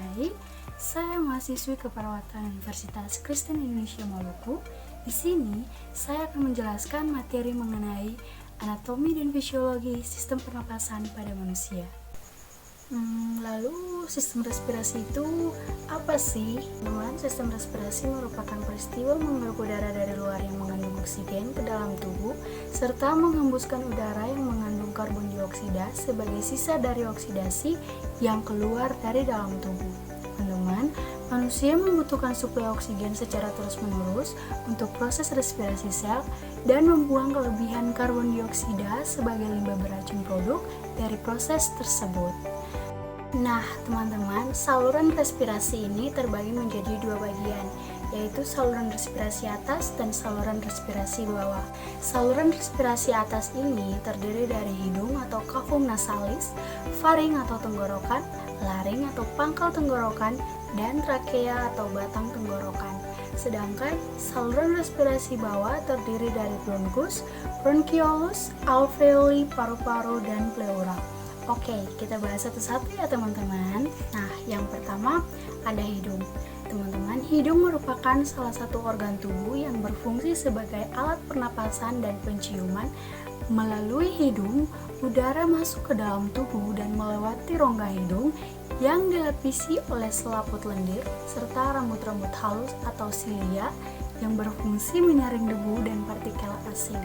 Hai, saya mahasiswi keperawatan Universitas Kristen Indonesia Maluku. Di sini, saya akan menjelaskan materi mengenai anatomi dan fisiologi sistem pernapasan pada manusia. Lalu, sistem respirasi itu apa sih? Teman, sistem respirasi merupakan peristiwa menghirup udara dari luar yang mengandung oksigen ke dalam tubuh, serta menghembuskan udara yang mengandung karbon dioksida sebagai sisa dari oksidasi yang keluar dari dalam tubuh. Teman-teman, manusia membutuhkan suplai oksigen secara terus-menerus untuk proses respirasi sel dan membuang kelebihan karbon dioksida sebagai limbah beracun produk dari proses tersebut. Nah, teman-teman, saluran respirasi ini terbagi menjadi dua bagian, yaitu saluran respirasi atas dan saluran respirasi bawah. Saluran respirasi atas ini terdiri dari hidung atau cavum nasalis, faring atau tenggorokan, laring atau pangkal tenggorokan, dan trakea atau batang tenggorokan. Sedangkan saluran respirasi bawah terdiri dari bronkus, bronchiolus, alveoli, paru-paru, dan pleura. Oke, kita bahas satu-satu ya teman-teman. Nah, yang pertama ada hidung. Teman-teman, hidung merupakan salah satu organ tubuh yang berfungsi sebagai alat pernapasan dan penciuman. Melalui hidung, udara masuk ke dalam tubuh dan melewati rongga hidung yang dilapisi oleh selaput lendir serta rambut-rambut halus atau silia yang berfungsi menyaring debu dan partikel asing.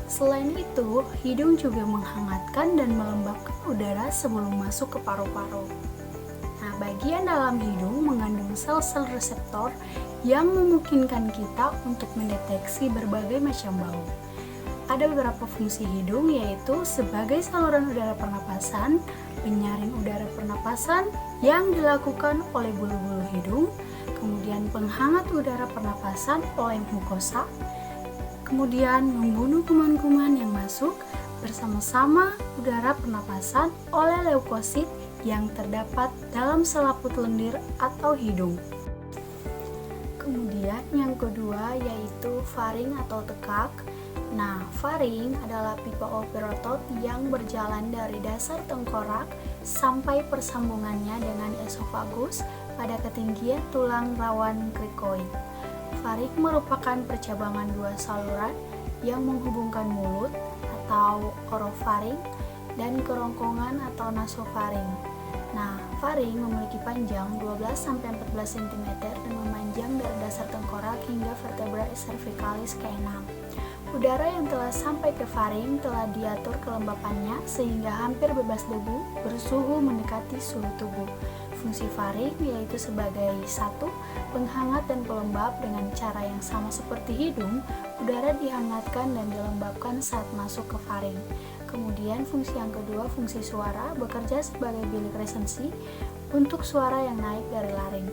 Selain itu, hidung juga menghangatkan dan melembabkan udara sebelum masuk ke paru-paru. Nah, bagian dalam hidung mengandung sel-sel reseptor yang memungkinkan kita untuk mendeteksi berbagai macam bau. Ada beberapa fungsi hidung, yaitu sebagai saluran udara pernapasan, penyaring udara pernapasan yang dilakukan oleh bulu-bulu hidung, kemudian penghangat udara pernapasan oleh mukosa, kemudian membunuh kuman-kuman yang masuk bersama-sama udara pernapasan oleh leukosit yang terdapat dalam selaput lendir atau hidung. Kemudian yang kedua yaitu faring atau tekak. Nah, faring adalah pipa operotot yang berjalan dari dasar tengkorak sampai persambungannya dengan esofagus pada ketinggian tulang rawan krikoid. Faring merupakan percabangan dua saluran yang menghubungkan mulut atau orofaring dan kerongkongan atau nasofaring. Nah, faring memiliki panjang 12-14 cm dan memanjang dari dasar tengkorak hingga vertebra cervicalis ke-6. Udara yang telah sampai ke faring telah diatur kelembapannya sehingga hampir bebas debu bersuhu mendekati suhu tubuh. Fungsi faring yaitu sebagai satu, penghangat dan pelembab. Dengan cara yang sama seperti hidung, udara dihangatkan dan dilembabkan saat masuk ke faring. Kemudian fungsi yang kedua, fungsi suara, bekerja sebagai bilik resensi untuk suara yang naik dari laring.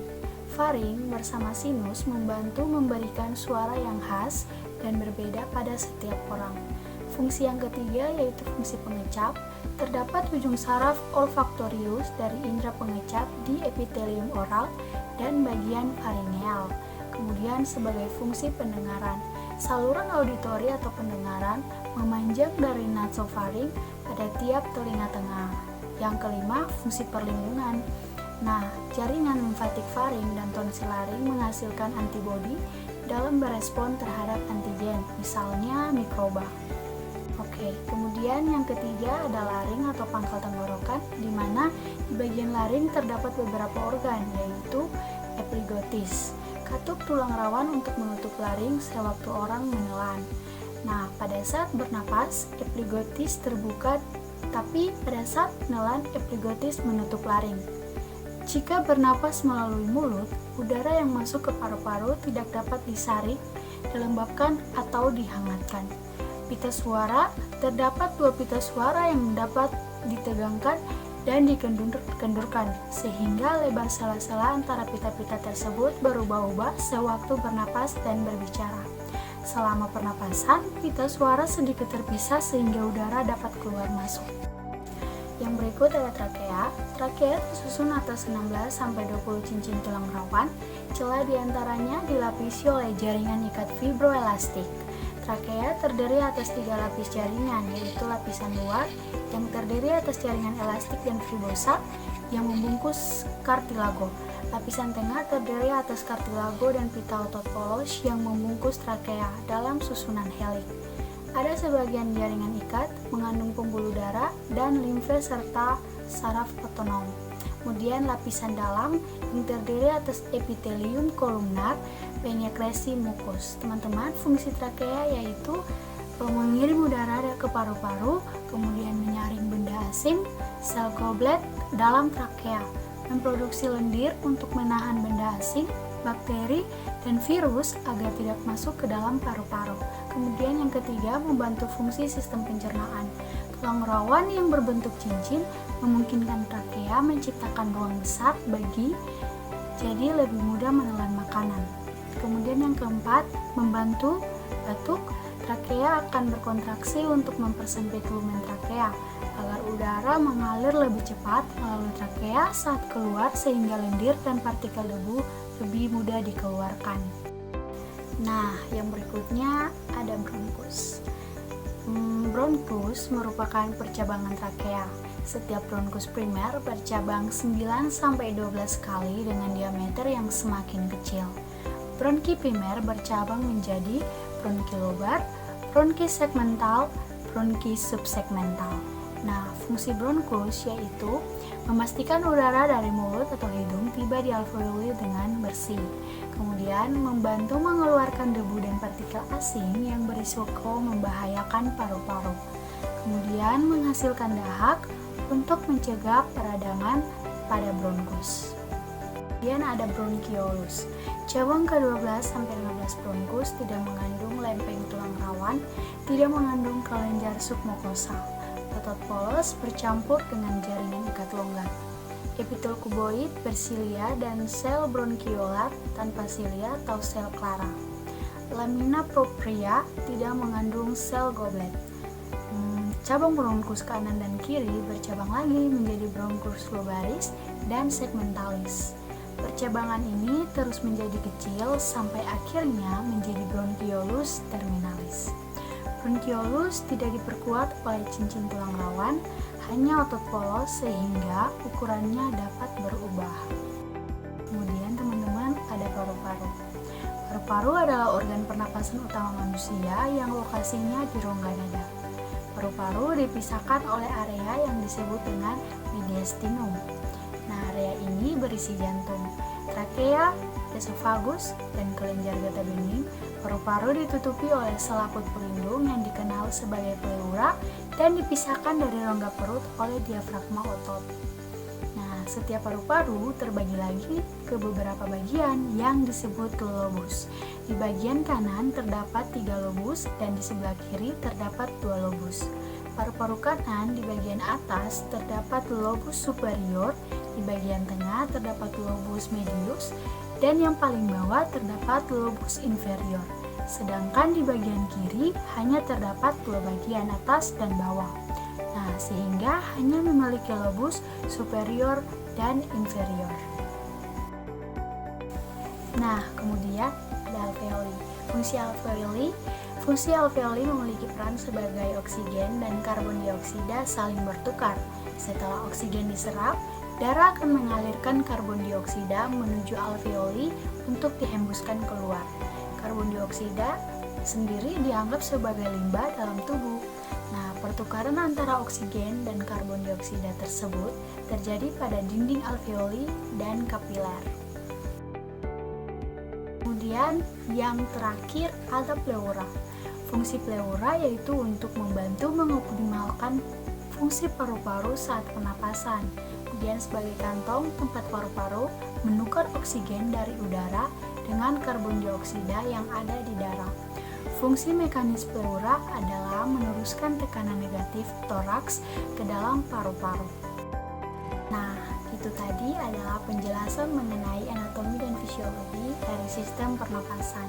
Faring bersama sinus membantu memberikan suara yang khas dan berbeda pada setiap orang. Fungsi yang ketiga yaitu fungsi pengecap. Terdapat ujung saraf olfaktorius dari indera pengecap di epitelium oral dan bagian faringeal. Kemudian sebagai fungsi pendengaran, saluran auditori atau pendengaran memanjang dari nasofaring pada tiap telinga tengah. Yang kelima, fungsi perlindungan. Nah, jaringan limfatik faring dan tonsil laring menghasilkan antibodi dalam berespon terhadap antigen, misalnya mikroba. Oke, kemudian yang ketiga ada laring atau pangkal tenggorokan, di mana di bagian laring terdapat beberapa organ, yaitu epiglottis, katup tulang rawan untuk menutup laring sewaktu orang menelan. Nah, pada saat bernapas, epiglottis terbuka, tapi pada saat menelan, epiglottis menutup laring. Jika bernapas melalui mulut, udara yang masuk ke paru-paru tidak dapat disaring, dilembabkan, atau dihangatkan. Pita suara, terdapat dua pita suara yang dapat ditegangkan dan dikendurkan, sehingga lebar sela-sela antara pita-pita tersebut berubah-ubah sewaktu bernapas dan berbicara. Selama pernapasan, pita suara sedikit terpisah sehingga udara dapat keluar masuk. Yang berikut ada trakea. Trakea tersusun atas 16-20 cincin tulang rawan. Celah diantaranya dilapisi oleh jaringan ikat fibroelastik. Trakea terdiri atas 3 lapis jaringan, yaitu lapisan luar yang terdiri atas jaringan elastik dan fibrosa, yang membungkus kartilago. Lapisan tengah terdiri atas kartilago dan pita otot polos yang membungkus trakea dalam susunan helik. Ada sebagian jaringan ikat mengandung pembuluh darah dan limfe serta saraf otonom. Kemudian lapisan dalam yang terdiri atas epitelium kolumnar, penetrasi mukus. Teman-teman, fungsi trakea yaitu mengirim udara ke paru-paru, kemudian menyaring benda asing, sel goblet dalam trakea, memproduksi lendir untuk menahan benda asing, bakteri, dan virus agar tidak masuk ke dalam paru-paru. Kemudian yang ketiga, membantu fungsi sistem pencernaan. Tulang rawan yang berbentuk cincin memungkinkan trakea menciptakan ruang besar jadi lebih mudah menelan makanan. Kemudian yang keempat, membantu batuk. Trakea akan berkontraksi untuk mempersempit lumen trakea agar udara mengalir lebih cepat melalui trakea saat keluar sehingga lendir dan partikel debu lebih mudah dikeluarkan. Nah, yang berikutnya ada bronkus. Bronkus merupakan percabangan trakea. Setiap bronkus primer bercabang 9-12 kali dengan diameter yang semakin kecil. Bronki primer bercabang menjadi bronki lobar, bronki segmental, bronki subsegmental. Nah, fungsi bronkus yaitu memastikan udara dari mulut atau hidung tiba di alveoli dengan bersih. Kemudian membantu mengeluarkan debu dan partikel asing yang berisiko membahayakan paru-paru. Kemudian menghasilkan dahak untuk mencegah peradangan pada bronkus. Kemudian ada bronkiolus. Cabang ke-12-15 bronkus tidak mengandung lempeng tulang rawan, tidak mengandung kelenjar submukosal. Otot polos bercampur dengan jaringan ikat longgar. Epitel kuboid bersilia dan sel bronkiolar tanpa silia atau sel clara. Lamina propria tidak mengandung sel goblet. Cabang bronkus kanan dan kiri bercabang lagi menjadi bronkus lobaris dan segmentalis. Percabangan ini terus menjadi kecil sampai akhirnya menjadi bronkiolus terminalis. Bronkiolus tidak diperkuat oleh cincin tulang rawan, hanya otot polos sehingga ukurannya dapat berubah. Kemudian teman-teman ada paru-paru. Paru-paru adalah organ pernapasan utama manusia yang lokasinya di rongga dada. Paru-paru dipisahkan oleh area yang disebut dengan mediastinum. Nah, area ini berisi jantung, trakea, esofagus, dan kelenjar getah bening. Paru-paru ditutupi oleh selaput pelindung yang dikenal sebagai pleura dan dipisahkan dari rongga perut oleh diafragma otot. Nah, setiap paru-paru terbagi lagi ke beberapa bagian yang disebut lobus. Di bagian kanan terdapat 3 lobus dan di sebelah kiri terdapat 2 lobus. Paru-paru kanan di bagian atas terdapat lobus superior, di bagian tengah terdapat lobus medius, dan yang paling bawah terdapat lobus inferior. Sedangkan di bagian kiri hanya terdapat 2 bagian atas dan bawah. Nah, sehingga hanya memiliki lobus superior dan inferior. Nah, kemudian ada alveoli. Fungsi alveoli memiliki peran sebagai oksigen dan karbon dioksida saling bertukar. Setelah oksigen diserap, darah akan mengalirkan karbon dioksida menuju alveoli untuk dihembuskan keluar. Karbon dioksida sendiri dianggap sebagai limbah dalam tubuh. Nah, pertukaran antara oksigen dan karbon dioksida tersebut terjadi pada dinding alveoli dan kapiler. Kemudian yang terakhir ada pleura. Fungsi pleura yaitu untuk membantu mengoptimalkan fungsi paru-paru saat pernapasan. Kemudian sebagai kantong tempat paru-paru menukar oksigen dari udara dengan karbon dioksida yang ada di darah. Fungsi mekanis pleura adalah meneruskan tekanan negatif toraks ke dalam paru-paru. Nah, itu tadi adalah penjelasan mengenai anatomi dan fisiologi dari sistem pernapasan.